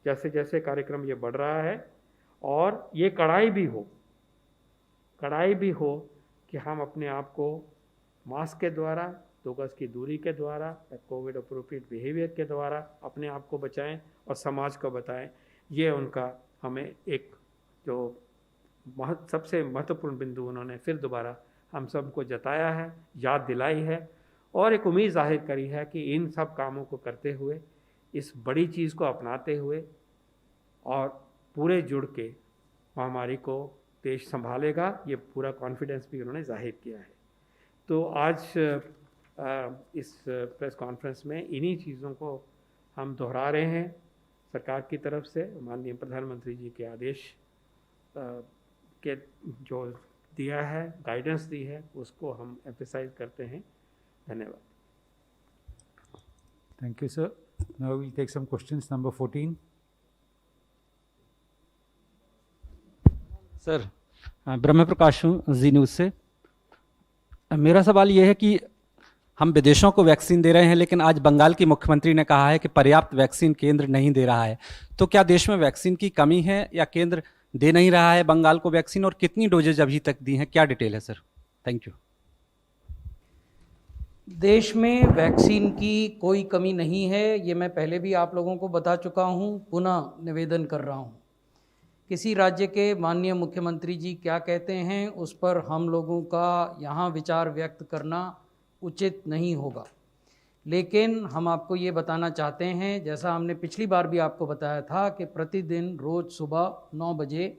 जैसे जैसे कार्यक्रम ये बढ़ रहा है, और ये कड़ाई भी हो कि हम अपने आप को मास्क के द्वारा, 2 गज की दूरी के द्वारा, कोविड अप्रोप्रिएट बिहेवियर के द्वारा अपने आप को बचाएं और समाज को बताएं। ये उनका हमें एक जो सबसे महत्वपूर्ण बिंदु उन्होंने फिर दोबारा हम सबको जताया है, याद दिलाई है, और एक उम्मीद जाहिर करी है कि इन सब कामों को करते हुए, इस बड़ी चीज़ को अपनाते हुए और पूरे जुड़ के महामारी को देश संभालेगा, ये पूरा कॉन्फिडेंस भी उन्होंने जाहिर किया है। तो आज इस प्रेस कॉन्फ्रेंस में इन्हीं चीज़ों को हम दोहरा रहे हैं। सरकार की तरफ से माननीय प्रधानमंत्री जी के आदेश के जो दिया है, गाइडेंस दी है, उसको हम एम्फेसाइज करते हैं। धन्यवाद। Thank you, sir. Now we'll take some questions. Number 14. Sir, ब्रह्म प्रकाश हूँ जी न्यूज़ से। मेरा सवाल ये है कि हम विदेशों को वैक्सीन दे रहे हैं, लेकिन आज बंगाल की मुख्यमंत्री ने कहा है कि पर्याप्त वैक्सीन केंद्र नहीं दे रहा है। तो क्या देश में वैक्सीन की कमी है या केंद्र दे नहीं रहा है बंगाल को वैक्सीन, और कितनी डोजेज अभी तक दी हैं, क्या डिटेल है सर? Thank you. देश में वैक्सीन की कोई कमी नहीं है, ये मैं पहले भी आप लोगों को बता चुका हूँ, पुनः निवेदन कर रहा हूँ। किसी राज्य के माननीय मुख्यमंत्री जी क्या कहते हैं उस पर हम लोगों का यहाँ विचार व्यक्त करना उचित नहीं होगा, लेकिन हम आपको ये बताना चाहते हैं, जैसा हमने पिछली बार भी आपको बताया था कि प्रतिदिन रोज़ सुबह 9 बजे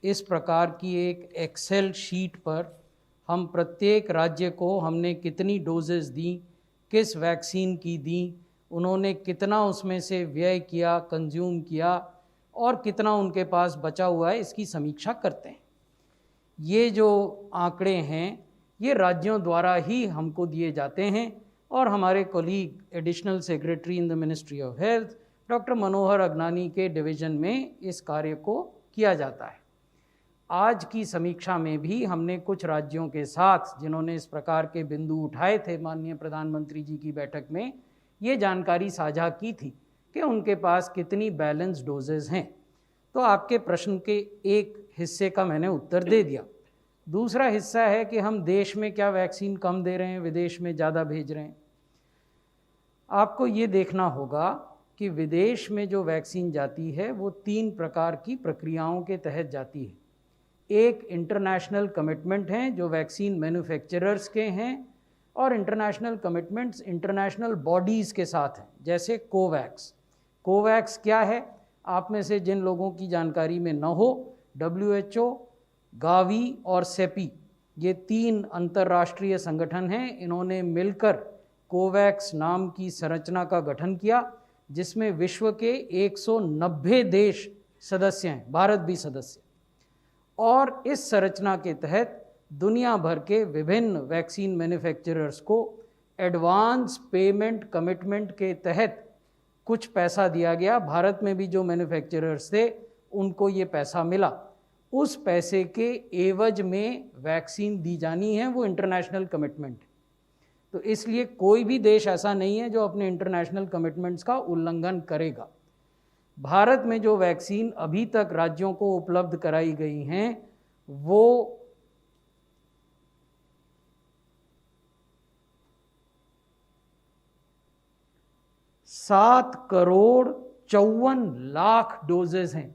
इस प्रकार की एक एक्सेल शीट पर हम प्रत्येक राज्य को हमने कितनी डोजेस दी, किस वैक्सीन की दी, उन्होंने कितना उसमें से व्यय किया, कंज्यूम किया, और कितना उनके पास बचा हुआ है, इसकी समीक्षा करते हैं। ये जो आंकड़े हैं ये राज्यों द्वारा ही हमको दिए जाते हैं और हमारे colleague additional secretary in the ministry of health doctor Manohar Agnani के डिवीज़न में इस कार्य को किया जाता है। आज की समीक्षा में भी हमने कुछ राज्यों के साथ जिन्होंने इस प्रकार के बिंदु उठाए थे माननीय प्रधानमंत्री जी की बैठक में ये जानकारी साझा की थी कि उनके पास कितनी बैलेंस डोजेज़ हैं। तो आपके प्रश्न के एक हिस्से का मैंने उत्तर दे दिया। दूसरा हिस्सा है कि हम देश में क्या वैक्सीन कम दे रहे हैं, विदेश में ज़्यादा भेज रहे हैं। आपको ये देखना होगा कि विदेश में जो वैक्सीन जाती है वो 3 प्रकार की प्रक्रियाओं के तहत जाती है। एक इंटरनेशनल कमिटमेंट हैं जो वैक्सीन मैन्युफैक्चरर्स के हैं और इंटरनेशनल कमिटमेंट्स इंटरनेशनल बॉडीज़ के साथ हैं, जैसे कोवैक्स। कोवैक्स क्या है? आप में से जिन लोगों की जानकारी में न हो, WHO, गावी और सेपी ये 3 अंतर्राष्ट्रीय संगठन हैं। इन्होंने मिलकर कोवैक्स नाम की संरचना का गठन किया जिसमें विश्व के 190 देश सदस्य हैं, भारत भी सदस्य। और इस संरचना के तहत दुनिया भर के विभिन्न वैक्सीन मैन्युफैक्चरर्स को एडवांस पेमेंट कमिटमेंट के तहत कुछ पैसा दिया गया। भारत में भी जो मैन्युफैक्चरर्स थे उनको ये पैसा मिला। उस पैसे के एवज में वैक्सीन दी जानी है, वो इंटरनेशनल कमिटमेंट है। तो इसलिए कोई भी देश ऐसा नहीं है जो अपने इंटरनेशनल कमिटमेंट्स का उल्लंघन करेगा। भारत में जो वैक्सीन अभी तक राज्यों को उपलब्ध कराई गई हैं वो 7,54,00,000 डोजेज हैं।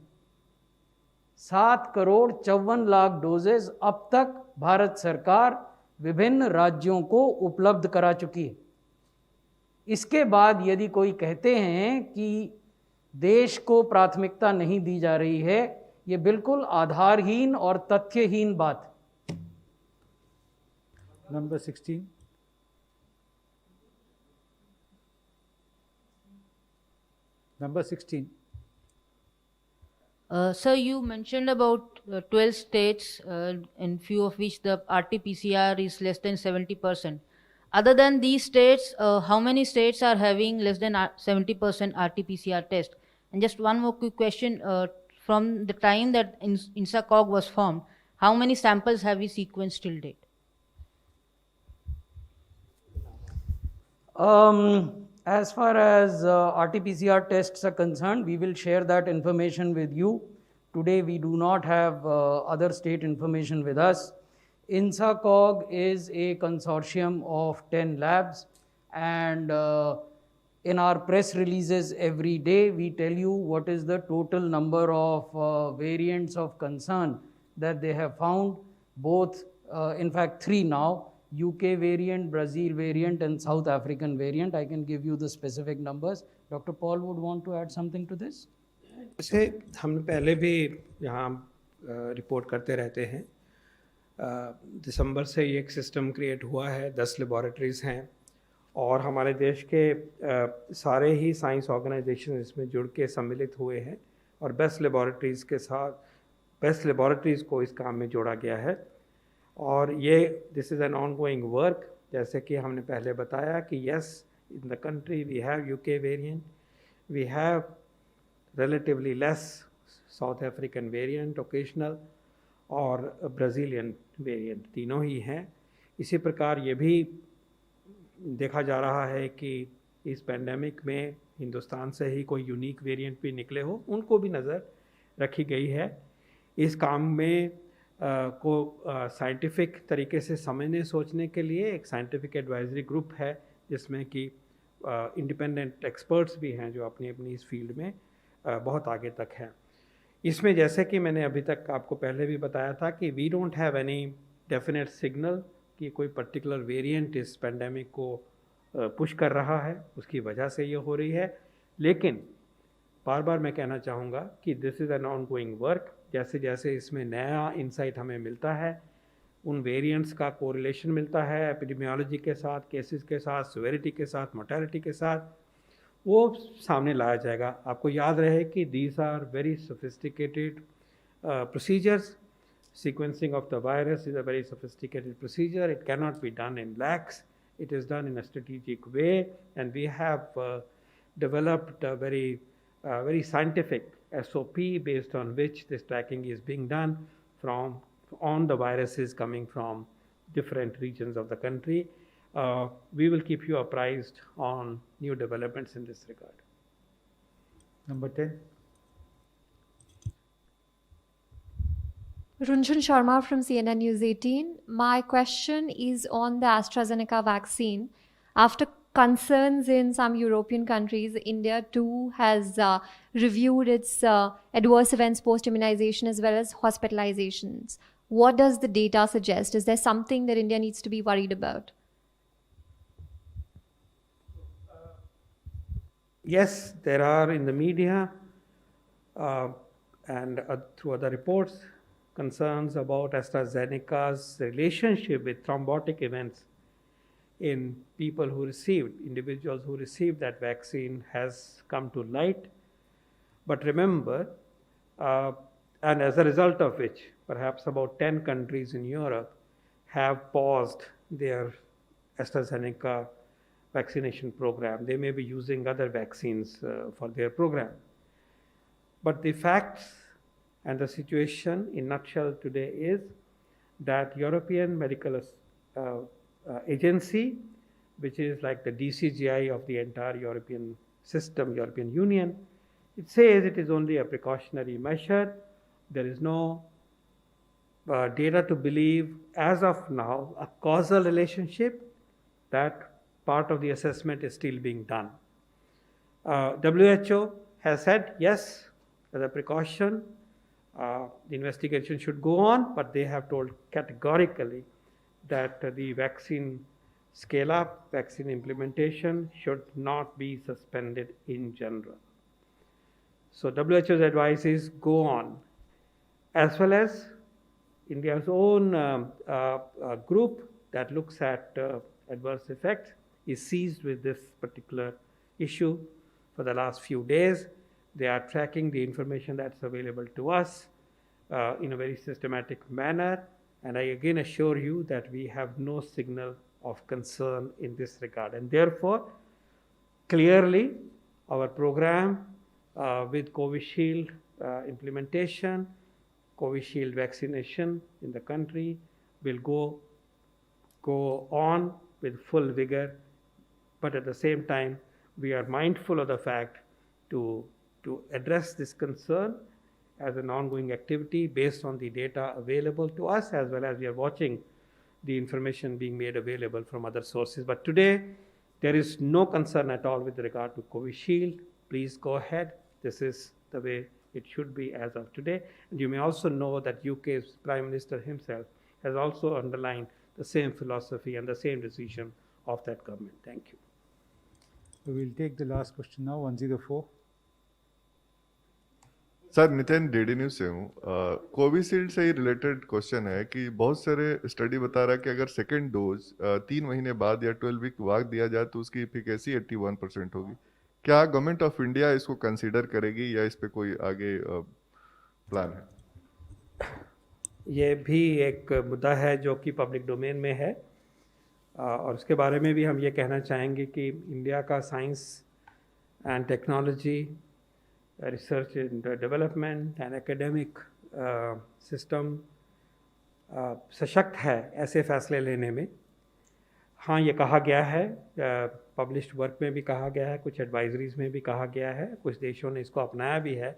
7,54,00,000 डोजेज अब तक भारत सरकार विभिन्न राज्यों को उपलब्ध करा चुकी है। इसके बाद यदि कोई कहते हैं कि देश को प्राथमिकता नहीं दी जा रही है, ये बिल्कुल आधारहीन और तथ्यहीन बात है। Number 16. Number 16. Sir, you mentioned about 12 states, in few of which the RT-PCR is less than 70%. Other than these states, how many states are having less than 70% RT-PCR test? And just one more quick question, from the time that INSACOG was formed, how many samples have we sequenced till date? As far as RT-PCR tests are concerned, we will share that information with you. Today we do not have other state information with us. INSACOG is a consortium of 10 labs, and in our press releases every day we tell you what is the total number of variants of concern that they have found, both in fact 3 now, UK variant, Brazil variant and South African variant. I can give you the specific numbers. Dr. Paul would want to add something to this? जैसे हमने पहले भी यहाँ report करते रहते हैं, दिसंबर से ये एक सिस्टम क्रिएट हुआ है, 10 लेबॉरेटरीज़ हैं और हमारे देश के सारे ही साइंस ऑर्गेनाइजेशन इसमें जुड़ के सम्मिलित हुए हैं और बेस्ट लेबॉरेटरीज़ के साथ बेस्ट लेबॉरेटरीज़ को इस काम में जोड़ा गया है। और ये this is an ongoing work, जैसे कि हमने पहले बताया कि yes, in the country we have UK variant, we have relatively less South African variant, occasional और ब्राज़ीलियन वेरिएंट, तीनों ही हैं। इसी प्रकार ये भी देखा जा रहा है कि इस पेंडेमिक में हिंदुस्तान से ही कोई यूनिक वेरिएंट भी निकले हो, उनको भी नज़र रखी गई है। इस काम में को साइंटिफिक तरीके से समझने सोचने के लिए एक साइंटिफिक एडवाइजरी ग्रुप है जिसमें कि इंडिपेंडेंट एक्सपर्ट्स भी हैं जो अपनी अपनी इस फील्ड में बहुत आगे तक हैं। इसमें जैसे कि मैंने अभी तक आपको पहले भी बताया था कि we don't have any definite signal कि कोई पर्टिकुलर वेरिएंट इस पेंडेमिक को पुश कर रहा है, उसकी वजह से ये हो रही है। लेकिन बार बार मैं कहना चाहूँगा कि this is an ongoing work. जैसे जैसे इसमें नया इंसाइट हमें मिलता है, उन वेरिएंट्स का कोरिलेशन मिलता है एपिडेमियोलॉजी के साथ, केसेस के साथ, सिवियरिटी के साथ, मोर्टेलिटी के साथ, वो सामने लाया जाएगा। आपको याद रहे कि these are very sophisticated procedures Sequencing of the virus is a very sophisticated procedure. It cannot be done in lakhs. It is done in a strategic way, and we have developed a very scientific SOP based on which this tracking is being done on the viruses coming from different regions of the country. We will keep you apprised on new developments in this regard. Number 10. Runjhun Sharma from CNN News 18. My question is on the AstraZeneca vaccine. After concerns in some European countries, India too has reviewed its adverse events post-immunization as well as hospitalizations. What does the data suggest? Is there something that India needs to be worried about? Yes, there are in the media and through other reports concerns about AstraZeneca's relationship with thrombotic events in people who received, individuals who received that vaccine has come to light. But remember, and as a result of which, perhaps about 10 countries in Europe have paused their AstraZeneca vaccination program. They may be using other vaccines for their program. But the facts and the situation in nutshell today is that European Medical Agency, which is like the DCGI of the entire European system, European Union, it says it is only a precautionary measure. There is no data to believe as of now a causal relationship. That part of the assessment is still being done. WHO has said yes, as a precaution, the investigation should go on, but they have told categorically that the vaccine scale-up, vaccine implementation should not be suspended in general. So WHO's advice is go on, as well as India's own group that looks at adverse effects is seized with this particular issue for the last few days. They are tracking the information that's available to us in a very systematic manner. And I again assure you that we have no signal of concern in this regard. And therefore, clearly, our program with Covishield implementation, Covishield vaccination in the country will go on with full vigor. But at the same time, we are mindful of the fact to address this concern as an ongoing activity based on the data available to us, as well as we are watching the information being made available from other sources. But today, there is no concern at all with regard to Covishield. Please go ahead. This is the way it should be as of today. And you may also know that UK's Prime Minister himself has also underlined the same philosophy and the same decision of that government. Thank you. We will take the last question now, 104. Sir Nitin DD news से हूँ। Covishield से ही related question है कि बहुत सारे study बता रहा है कि अगर सेकेंड डोज 3 महीने बाद या 12 वीक बाद दिया जाए तो उसकी एफिकेसी 81% होगी। क्या गवर्नमेंट ऑफ इंडिया इसको कंसीडर करेगी या इस पे कोई आगे प्लान है? ये भी एक मुद्दा है जो कि पब्लिक डोमेन में है और उसके बारे में भी हम ये कहना चाहेंगे कि इंडिया का science and technology, research and development and academic system सशक्त है ऐसे फैसले लेने में। हाँ, ये कहा गया है, पब्लिश्ड वर्क में भी कहा गया है, कुछ एडवाइजरीज में भी कहा गया है, कुछ देशों ने इसको अपनाया भी है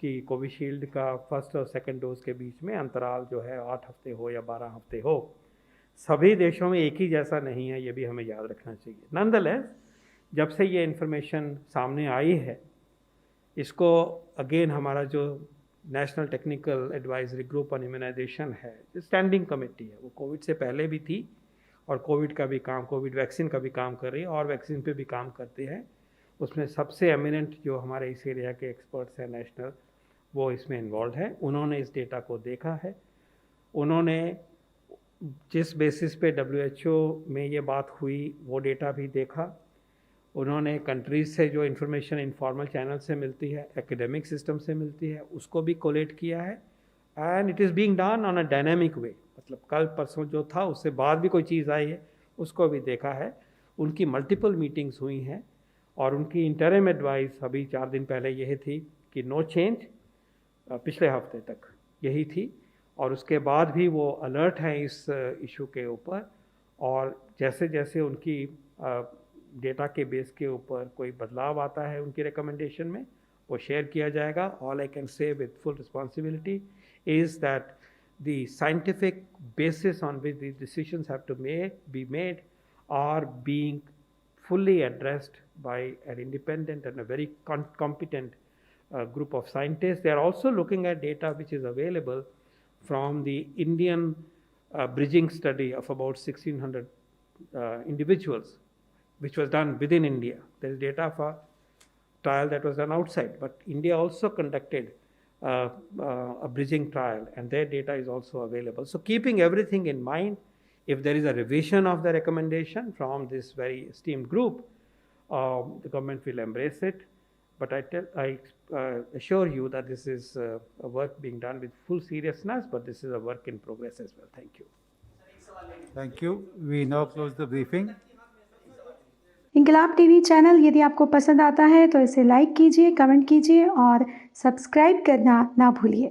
कि कोविशील्ड का फर्स्ट और सेकंड डोज के बीच में अंतराल जो है 8 हफ्ते हो या 12 हफ्ते हो। सभी देशों में एक ही जैसा नहीं है, ये भी हमें याद रखना चाहिए। नॉनदलेस, जब से ये इन्फॉर्मेशन सामने आई है, इसको अगेन हमारा जो national technical advisory group on immunisation है, स्टैंडिंग कमेटी है, वो कोविड से पहले भी थी और कोविड का भी काम, कोविड वैक्सीन का भी काम कर रही है और वैक्सीन पे भी काम करते हैं। उसमें सबसे एमिनेंट जो हमारे इस एरिया के एक्सपर्ट्स हैं नेशनल, वो इसमें इन्वॉल्व है। उन्होंने इस डेटा को देखा है, उन्होंने जिस बेसिस पे WHO में ये बात हुई वो डेटा भी देखा, उन्होंने कंट्रीज से जो इन्फॉर्मेशन इनफॉर्मल चैनल से मिलती है, एकेडमिक सिस्टम से मिलती है, उसको भी कोलेट किया है and it is being done on a dynamic way, मतलब कल परसों जो था उससे बाद भी कोई चीज़ आई है उसको भी देखा है। उनकी मल्टीपल मीटिंग्स हुई हैं और उनकी इंटरिम एडवाइस अभी 4 दिन पहले यही थी कि नो चेंज, पिछले हफ्ते तक यही थी। और उसके बाद भी वो अलर्ट हैं इस इशू के ऊपर, और जैसे जैसे उनकी डेटा के बेस के ऊपर कोई बदलाव आता है उनकी रिकमेंडेशन में वो शेयर किया जाएगा। All I can say with full responsibility is that the scientific basis on which these decisions have to be made are being fully addressed by an independent and a very competent group of scientists. They are also looking at data which is available from the Indian bridging study of about 1600 individuals, which was done within India. There is data of a trial that was done outside, but India also conducted a bridging trial, and their data is also available. So keeping everything in mind, if there is a revision of the recommendation from this very esteemed group, the government will embrace it. But I assure you that this is a work being done with full seriousness, but this is a work in progress as well. Thank you. Thank you. We now close the briefing. Inquilab TV channel यदि आपको पसंद आता है तो इसे like कीजिए, comment कीजिए और सब्सक्राइब करना ना भूलिए।